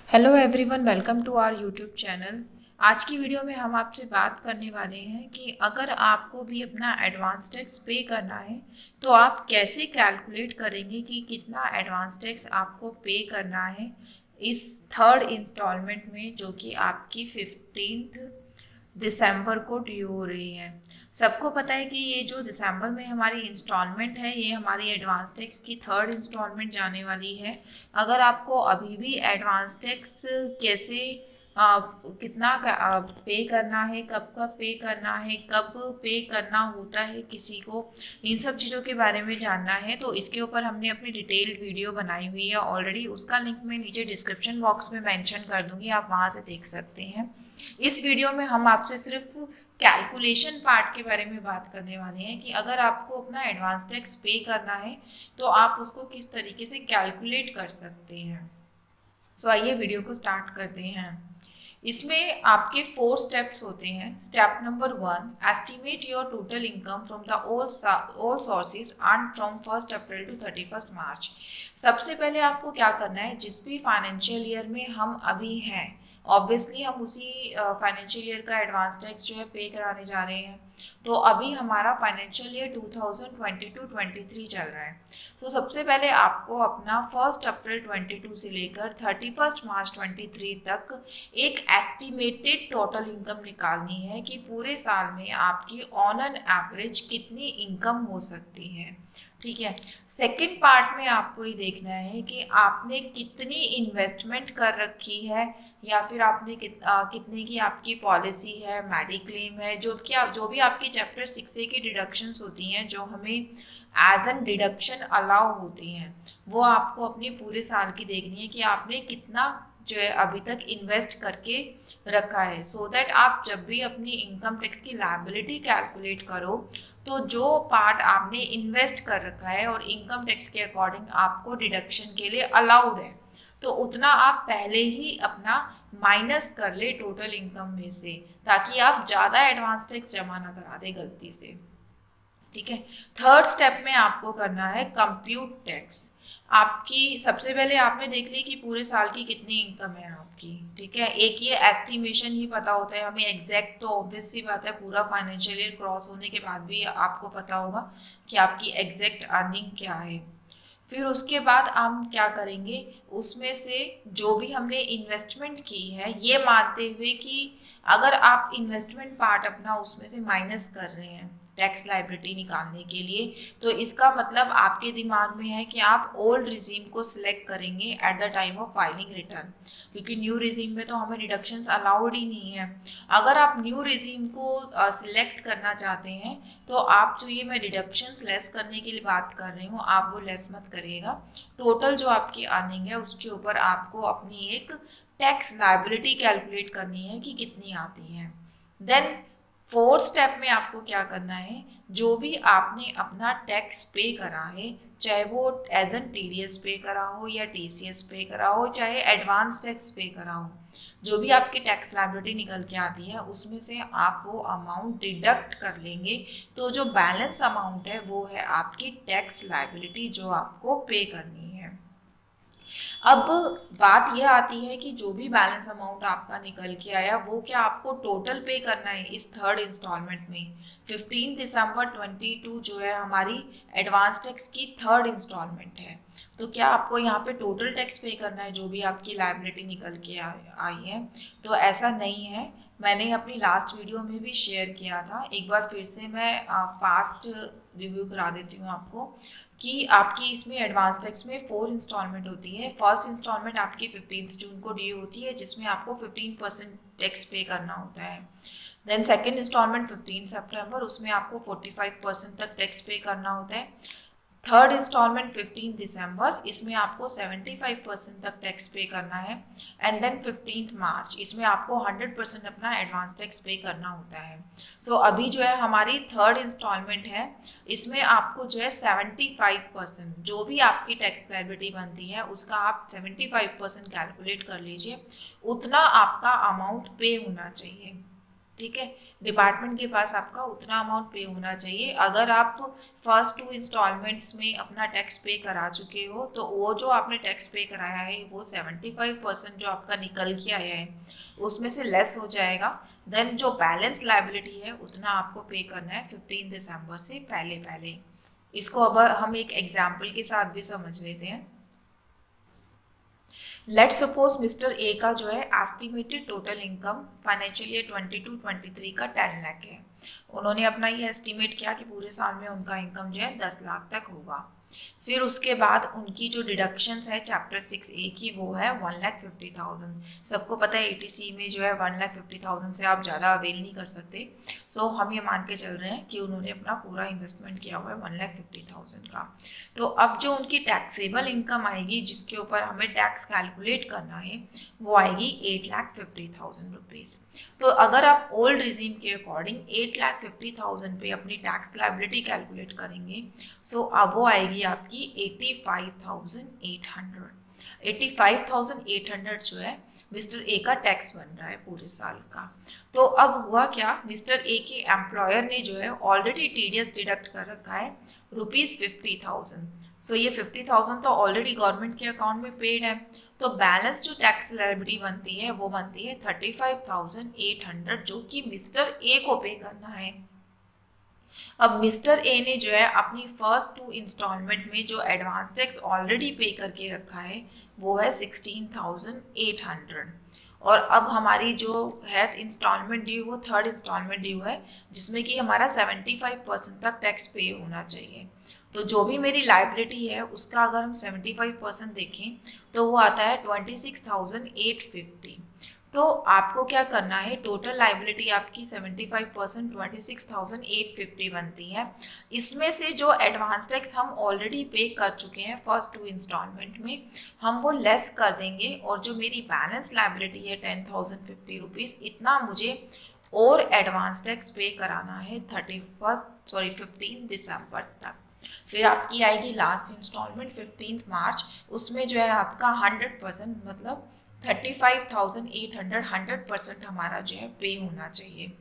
Hello everyone, welcome to our YouTube channel. आज की video में हम आपसे बात करने वाले हैं कि अगर आपको भी अपना एडवांस टैक्स पे करना है तो आप कैसे कैलकुलेट करेंगे कि कितना एडवांस टैक्स आपको पे करना है इस थर्ड इंस्टॉलमेंट में, जो कि आपकी 15 दिसंबर को ड्यू हो रही है। सबको पता है कि ये जो दिसंबर में हमारी इंस्टॉलमेंट है, ये हमारी एडवांस टैक्स की थर्ड इंस्टॉलमेंट जाने वाली है। अगर आपको अभी भी एडवांस टैक्स कैसे कितना पे करना है, कब कब पे करना है, कब पे करना होता है किसी को, इन सब चीज़ों के बारे में जानना है तो इसके ऊपर हमने अपनी डिटेल्ड वीडियो बनाई हुई है ऑलरेडी। उसका लिंक मैं नीचे डिस्क्रिप्शन बॉक्स में मेंशन कर दूंगी, आप वहाँ से देख सकते हैं। इस वीडियो में हम आपसे सिर्फ कैलकुलेशन पार्ट के बारे में बात करने वाले हैं कि अगर आपको अपना एडवांस टैक्स पे करना है तो आप उसको किस तरीके से कैलकुलेट कर सकते हैं। सो आइए वीडियो को स्टार्ट करते हैं। इसमें आपके 4 स्टेप्स होते हैं। Step number 1, estimate your total income from the all sources earn from 1 April to 31 March. सबसे पहले आपको क्या करना है, जिस भी फाइनेंशियल ईयर में हम अभी हैं, ऑब्वियसली हम उसी फाइनेंशियल ईयर का एडवांस टैक्स जो है पे कराने जा रहे हैं। तो अभी हमारा फाइनेंशियल ईयर 2022-23 चल रहा है। तो सबसे पहले आपको अपना 1 अप्रैल 22 से लेकर 31 मार्च 23 तक एक एस्टिमेटेड टोटल इनकम निकालनी है कि पूरे साल में आपकी ऑन एन एवरेज कितनी इनकम हो सकती है। ठीक है। सेकंड पार्ट में आपको ये देखना है कि आपने कितनी इन्वेस्टमेंट कर रखी है, या फिर आपने कितने की आपकी पॉलिसी है, मेडिक्लेम है, जो भी आपकी चैप्टर 6A की डिडक्शंस होती हैं, जो हमें एज एन डिडक्शन अलाउ होती हैं, वो आपको अपने पूरे साल की देखनी है कि आपने कितना जो है अभी तक इन्वेस्ट करके रखा है, सो दैट आप जब भी अपनी इनकम टैक्स की लायबिलिटी कैलकुलेट करो तो जो पार्ट आपने इन्वेस्ट कर रखा है और इनकम टैक्स के अकॉर्डिंग आपको डिडक्शन के लिए अलाउड है, तो उतना आप पहले ही अपना माइनस कर ले टोटल इनकम में से, ताकि आप ज़्यादा एडवांस टैक्स जमा ना करा दे गलती से। ठीक है। थर्ड स्टेप में आपको करना है कंप्यूट टैक्स। आपकी सबसे पहले आपने देख ली कि पूरे साल की कितनी इनकम है आपकी। ठीक है। एक ये एस्टिमेशन ही पता होता है हमें, एग्जैक्ट तो ऑब्वियस सी बात है, पूरा फाइनेंशियल ईयर क्रॉस होने के बाद भी आपको पता होगा कि आपकी एग्जैक्ट अर्निंग क्या है। फिर उसके बाद हम क्या करेंगे, उसमें से जो भी हमने इन्वेस्टमेंट की है, ये मानते हुए कि अगर आप इन्वेस्टमेंट पार्ट अपना उसमें से माइनस कर रहे हैं टैक्स लायबिलिटी निकालने के लिए, तो इसका मतलब आपके दिमाग में है कि आप ओल्ड रिजीम को सिलेक्ट करेंगे at the time of filing return, क्योंकि न्यू रिजीम में तो हमें डिडक्शंस अलाउड ही नहीं है। अगर आप न्यू रिजीम को सिलेक्ट करना चाहते हैं तो आप जो ये मैं डिडक्शंस लेस करने के लिए बात कर रही हूँ, आप वो लेस मत करिएगा। टोटल जो आपकी अर्निंग है उसके ऊपर आपको अपनी एक टैक्स लायबिलिटी कैलकुलेट करनी है कि कितनी आती है। देन फोर्थ स्टेप में आपको क्या करना है, जो भी आपने अपना टैक्स पे करा है, चाहे वो एज एन TDS पे करा हो या TCS पे करा हो, चाहे एडवांस टैक्स पे करा हो, जो भी आपकी टैक्स लायबिलिटी निकल के आती है उसमें से आप वो अमाउंट डिडक्ट कर लेंगे। तो जो बैलेंस अमाउंट है वो है आपकी टैक्स लायबिलिटी जो आपको पे करनी है। अब बात यह आती है कि जो भी बैलेंस अमाउंट आपका निकल के आया वो क्या आपको टोटल पे करना है इस थर्ड इंस्टॉलमेंट में। 15 दिसंबर 22 जो है हमारी एडवांस टैक्स की थर्ड इंस्टॉलमेंट है, तो क्या आपको यहाँ पे टोटल टैक्स पे करना है जो भी आपकी लायबिलिटी निकल के आई है? तो ऐसा नहीं है। मैंने अपनी लास्ट वीडियो में भी शेयर किया था, एक बार फिर से मैं फास्ट रिव्यू करा देती हूँ आपको कि आपकी इसमें एडवांस टैक्स में 4 इंस्टॉलमेंट होती है। फर्स्ट इंस्टॉलमेंट आपकी 15 जून को ड्यू होती है, जिसमें आपको 15% टैक्स पे करना होता है। देन सेकेंड इंस्टॉलमेंट 15 सितंबर, उसमें आपको 45% तक टैक्स पे करना होता है। थर्ड इंस्टॉलमेंट 15 दिसंबर, इसमें आपको 75% तक टैक्स पे करना है। एंड देन 15 मार्च, इसमें आपको 100% अपना एडवांस टैक्स पे करना होता है। सो अभी जो है हमारी थर्ड इंस्टॉलमेंट है, इसमें आपको जो है 75%, जो भी आपकी टैक्स लायबिलिटी बनती है उसका आप 75% कैलकुलेट कर लीजिए, उतना आपका अमाउंट पे होना चाहिए। ठीक है, डिपार्टमेंट के पास आपका उतना अमाउंट पे होना चाहिए। अगर आप फर्स्ट 2 इंस्टॉलमेंट्स में अपना टैक्स पे करा चुके हो तो वो जो आपने टैक्स पे कराया है वो 75% जो आपका निकल के आया है उसमें से लेस हो जाएगा। देन जो बैलेंस लायबिलिटी है उतना आपको पे करना है 15 दिसंबर से पहले पहले। इसको अब हम एक एग्जाम्पल के साथ भी समझ लेते हैं। लेट सपोज मिस्टर ए का जो है estimated total income financial year 22-23 का 10 लाख है। उन्होंने अपना ये एस्टिमेट किया कि पूरे साल में उनका इनकम जो है 10 लाख तक होगा। फिर उसके बाद उनकी जो डिडक्शंस है चैप्टर 6A की वो है 1,50,000। सबको पता है ATC में जो है 1,50,000 से आप ज़्यादा अवेल नहीं कर सकते। सो हम ये मान के चल रहे हैं कि उन्होंने अपना पूरा इन्वेस्टमेंट किया हुआ है 1,50,000 का। तो अब जो उनकी टैक्सेबल इनकम आएगी जिसके ऊपर हमें टैक्स कैलकुलेट करना है वो आएगी 8,50,000 रुपीज़। तो अगर आप ओल्ड रिजीम के अकॉर्डिंग 8,50,000 पे अपनी टैक्स लायबिलिटी कैलकुलेट करेंगे सो अब वो आएगी आपकी 85,800। 85,800 जो है मिस्टर ए का टैक्स बन रहा है पूरे साल का। तो अब हुआ क्या, मिस्टर ए के एम्प्लॉयर ने जो है ऑलरेडी TDS डिडक्ट कर रखा है ₹50,000। सो ये 50,000 तो ऑलरेडी गवर्नमेंट के अकाउंट में पेड है। तो बैलेंस जो टैक्स लायबिलिटी बनती है वो बनती है 35,800 जो कि मिस्टर ए को पे करना है। अब मिस्टर ए ने जो है अपनी फर्स्ट 2 इंस्टॉलमेंट में जो एडवांस टैक्स ऑलरेडी पे करके रखा है वो है 16,800। और अब हमारी जो है इंस्टॉलमेंट ड्यू वो थर्ड इंस्टॉलमेंट ड्यू है जिसमें कि हमारा 75% तक टैक्स पे होना चाहिए। तो जो भी मेरी लायबिलिटी है उसका अगर हम 75% देखें तो वो आता है 26,850। तो आपको क्या करना है, टोटल लायबिलिटी आपकी 75% 26,850 बनती है। इसमें से जो एडवांस टैक्स हम ऑलरेडी पे कर चुके हैं फर्स्ट 2 इंस्टॉलमेंट में हम वो लेस कर देंगे और जो मेरी बैलेंस लायबिलिटी है 10,050 रुपीज़ इतना मुझे और एडवांस टैक्स पे कराना है 15 दिसंबर तक। फिर आपकी आएगी लास्ट इंस्टॉलमेंट 15 मार्च, उसमें जो है आपका 100% मतलब 35,800 100% हमारा जो है पे होना चाहिए।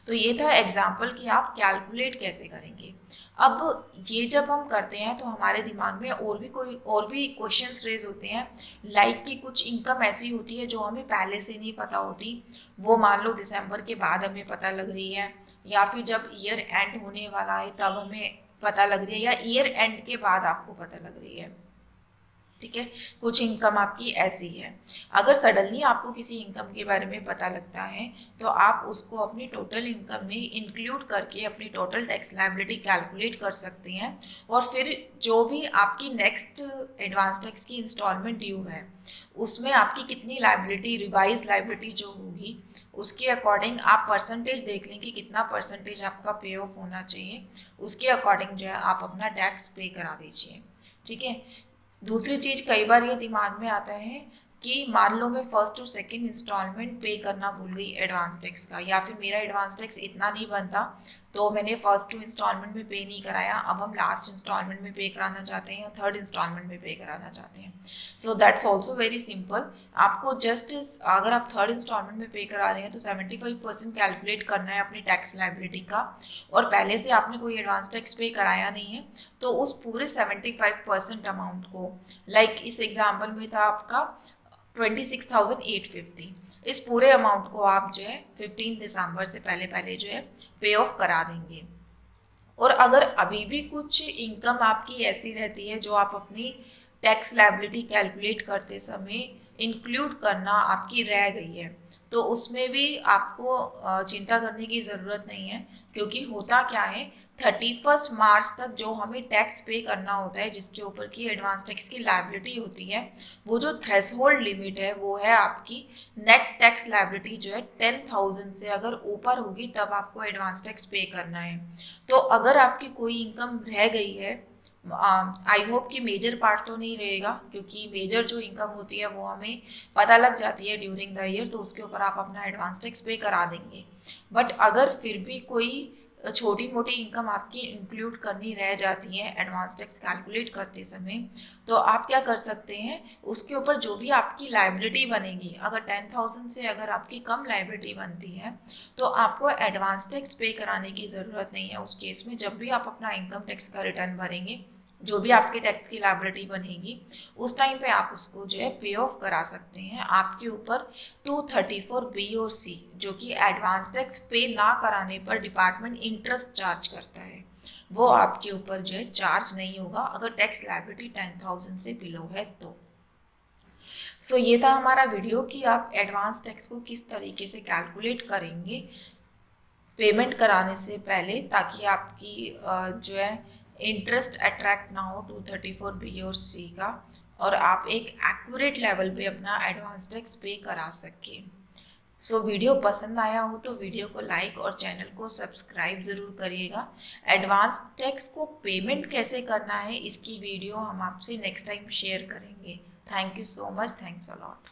तो ये था एग्जाम्पल कि आप कैलकुलेट कैसे करेंगे। अब ये जब हम करते हैं तो हमारे दिमाग में और भी क्वेश्चंस रेज होते हैं, लाइक कि कुछ इनकम ऐसी होती है जो हमें पहले से नहीं पता होती, वो मान लो दिसंबर के बाद हमें पता लग रही है या फिर जब ईयर एंड होने वाला है तब हमें पता लग रही है या ईयर एंड के बाद आपको पता लग रही है। ठीक है, कुछ इनकम आपकी ऐसी है। अगर सडनली आपको किसी इनकम के बारे में पता लगता है तो आप उसको अपनी टोटल इनकम में इंक्लूड करके अपनी टोटल टैक्स लायबिलिटी कैलकुलेट कर सकते हैं और फिर जो भी आपकी नेक्स्ट एडवांस टैक्स की इंस्टॉलमेंट ड्यू है उसमें आपकी कितनी लायबिलिटी रिवाइज लायबिलिटी जो होगी उसके अकॉर्डिंग आप परसेंटेज देख लें कि कितना परसेंटेज आपका पे ऑफ होना चाहिए, उसके अकॉर्डिंग जो है आप अपना टैक्स पे करा दीजिए। ठीक है, दूसरी चीज़ कई बार ये दिमाग में आता है कि मान लो मैं फर्स्ट और सेकंड इंस्टॉलमेंट पे करना भूल गई एडवांस टैक्स का, या फिर मेरा एडवांस टैक्स इतना नहीं बनता तो मैंने फर्स्ट 2 इंस्टॉलमेंट में पे नहीं कराया, अब हम लास्ट इंस्टॉलमेंट में पे कराना चाहते हैं या थर्ड इंस्टॉलमेंट में पे कराना चाहते हैं। So that's also very simple. आपको जस्ट अगर आप थर्ड इंस्टॉलमेंट में पे करा रहे हैं तो 75% कैलकुलेट करना है अपनी टैक्स लायबिलिटी का, और पहले से आपने कोई एडवांस टैक्स पे कराया नहीं है तो उस पूरे 75% अमाउंट को, लाइक इस एग्जाम्पल में था आपका 26,850, इस पूरे अमाउंट को आप जो है 15 दिसंबर से पहले पहले जो है पे ऑफ करा देंगे। और अगर अभी भी कुछ इनकम आपकी ऐसी रहती है जो आप अपनी टैक्स लायबिलिटी कैलकुलेट करते समय इंक्लूड करना आपकी रह गई है तो उसमें भी आपको चिंता करने की ज़रूरत नहीं है, क्योंकि होता क्या है 31 मार्च तक जो हमें टैक्स पे करना होता है जिसके ऊपर की एडवांस टैक्स की लायबिलिटी होती है वो जो थ्रेशहोल्ड लिमिट है वो है आपकी नेट टैक्स लायबिलिटी जो है 10,000 से अगर ऊपर होगी तब आपको एडवांस टैक्स पे करना है। तो अगर आपकी कोई इनकम रह गई है, आई होप कि मेजर पार्ट तो नहीं रहेगा क्योंकि मेजर जो इनकम होती है वो हमें पता लग जाती है ड्यूरिंग द ईयर, तो उसके ऊपर आप अपना एडवांस टैक्स पे करा देंगे। बट अगर फिर भी कोई छोटी मोटी इनकम आपकी इंक्लूड करनी रह जाती है एडवांस टैक्स कैलकुलेट करते समय, तो आप क्या कर सकते हैं, उसके ऊपर जो भी आपकी लायबिलिटी बनेगी, अगर 10,000 से अगर आपकी कम लायबिलिटी बनती है तो आपको एडवांस टैक्स पे कराने की ज़रूरत नहीं है। उस केस में जब भी आप अपना इनकम टैक्स का रिटर्न भरेंगे, जो भी आपकी टैक्स की लायबिलिटी बनेगी, उस टाइम पे आप उसको जो है पे ऑफ करा सकते हैं। आपके ऊपर 234 बी और सी, जो कि एडवांस टैक्स पे ना कराने पर डिपार्टमेंट इंटरेस्ट चार्ज करता है, वो आपके ऊपर जो है चार्ज नहीं होगा अगर टैक्स लायबिलिटी 10,000 से बिलो है तो। सो ये था हमारा वीडियो कि आप एडवांस टैक्स को किस तरीके से कैलकुलेट करेंगे पेमेंट कराने से पहले, ताकि आपकी जो है इंटरेस्ट अट्रैक्ट ना हो 234 बी और सी का, और आप एक एक्यूरेट लेवल पे अपना एडवांस टैक्स पे करा सकें। सो वीडियो पसंद आया हो तो वीडियो को लाइक और चैनल को सब्सक्राइब ज़रूर करिएगा। एडवांस टैक्स को पेमेंट कैसे करना है इसकी वीडियो हम आपसे नेक्स्ट टाइम शेयर करेंगे। Thank you so much, thanks a lot.